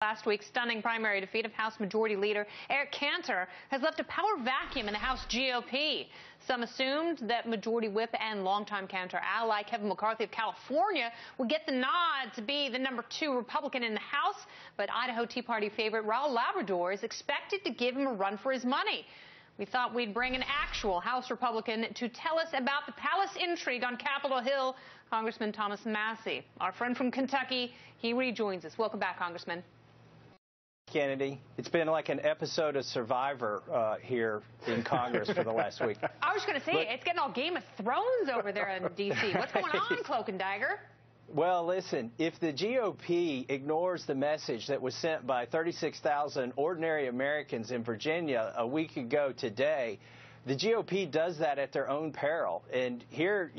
Last week's stunning primary defeat of House Majority Leader Eric Cantor has left a power vacuum in the House GOP. Some assumed that Majority Whip and longtime Cantor ally Kevin McCarthy of California would get the nod to be the #2 Republican in the House, but Idaho Tea Party favorite Raul Labrador is expected to give him a run for his money. We thought we'd bring an actual House Republican to tell us about the palace intrigue on Capitol Hill, Congressman Thomas Massie. Our friend from Kentucky, he rejoins us. Welcome back, Congressman. Kennedy, it's been like an episode of Survivor here in Congress for the last week. I was going to say, it's getting all Game of Thrones over there in D.C. What's going on, Cloak and Dagger? Well, listen, if the GOP ignores the message that was sent by 36,000 ordinary Americans in Virginia a week ago today, the GOP does that at their own peril. And here,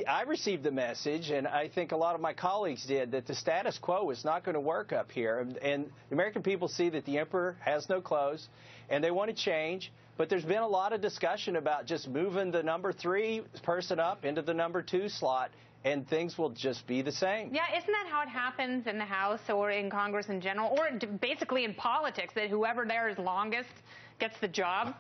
I received the message, and I think a lot of my colleagues did, that the status quo is not going to work up here. And the American people see that the emperor has no clothes, and they want to change. But there's been a lot of discussion about just moving the #3 person up into the #2 slot, and things will just be the same. Yeah, isn't that how it happens in the House or in Congress in general, or basically in politics, that whoever there is longest gets the job?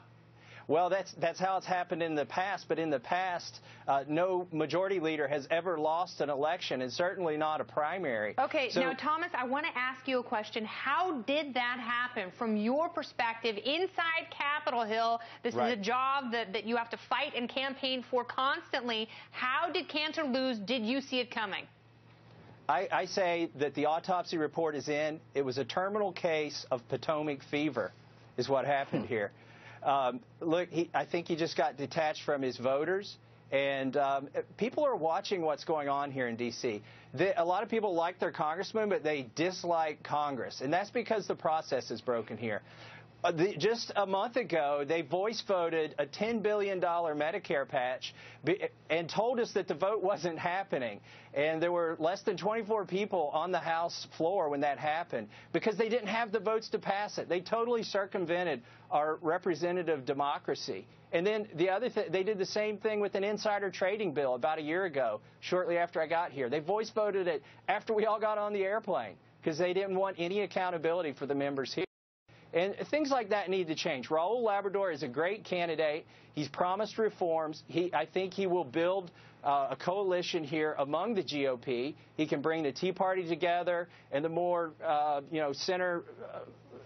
Well, that's how it's happened in the past. But in the past, no majority leader has ever lost an election, and certainly not a primary. Okay, now, Thomas, I want to ask you a question. How did that happen from your perspective inside Capitol Hill? This is a job that you have to fight and campaign for constantly. How did Cantor lose? Did you see it coming? I say that the autopsy report is in. It was a terminal case of Potomac fever is what happened here. Look, I think he just got detached from his voters, and people are watching what's going on here in D.C. A lot of people like their congressman, but they dislike Congress, and that's because the process is broken here. Just a month ago, they voice voted a $10 billion Medicare patch and told us that the vote wasn't happening. And there were less than 24 people on the House floor when that happened because they didn't have the votes to pass it. They totally circumvented our representative democracy. And then the other thing, they did the same thing with an insider trading bill about a year ago, shortly after I got here. They voice voted it after we all got on the airplane because they didn't want any accountability for the members here. And things like that need to change. Raul Labrador is a great candidate. He's promised reforms. I think he will build a coalition here among the GOP. He can bring the Tea Party together and the more, center,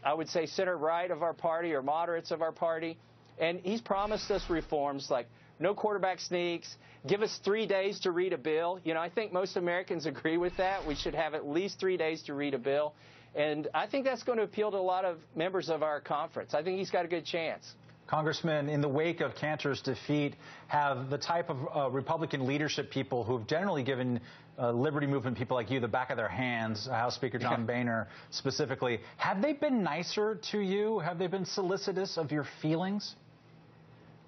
I would say center-right of our party or moderates of our party. And he's promised us reforms like no quarterback sneaks, give us 3 days to read a bill. I think most Americans agree with that. We should have at least 3 days to read a bill. And I think that's going to appeal to a lot of members of our conference. I think he's got a good chance. Congressman, in the wake of Cantor's defeat, have the type of Republican leadership people who've generally given liberty movement people like you the back of their hands, House Speaker John Boehner specifically, have they been nicer to you? Have they been solicitous of your feelings?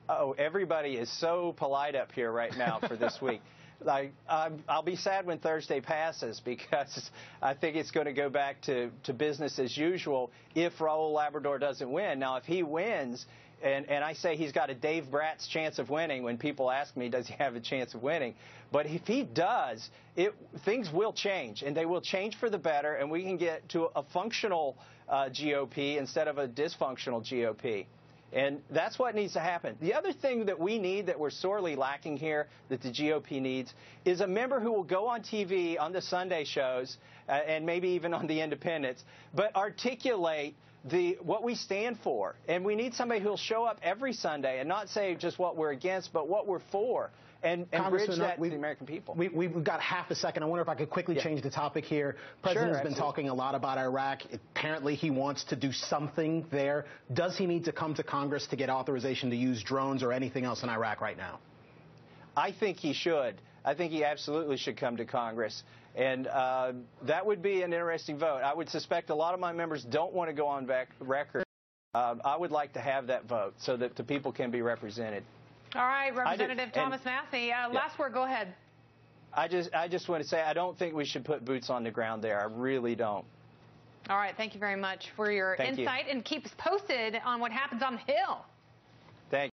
Oh, everybody is so polite up here right now for this week. I'll be sad when Thursday passes because I think it's going to go back to business as usual if Raul Labrador doesn't win. Now, if he wins, and I say he's got a Dave Bratz chance of winning when people ask me, does he have a chance of winning? But if he does, things will change, and they will change for the better, and we can get to a functional GOP instead of a dysfunctional GOP. And that's what needs to happen. The other thing that we need that we're sorely lacking here, that the GOP needs, is a member who will go on TV on the Sunday shows and maybe even on the Independents, but articulate what we stand for. And we need somebody who will show up every Sunday and not say just what we're against, but what we're for. And bridge that to the American people. We've got half a second. I wonder if I could quickly change the topic here. The President has been talking a lot about Iraq. Apparently, he wants to do something there. Does he need to come to Congress to get authorization to use drones or anything else in Iraq right now? I think he should. I think he absolutely should come to Congress. And that would be an interesting vote. I would suspect a lot of my members don't want to go on record. I would like to have that vote so that the people can be represented. All right, Representative Thomas Massie, last word, go ahead. I just want to say I don't think we should put boots on the ground there. I really don't. All right, thank you very much for your insight, and keep us posted on what happens on the Hill.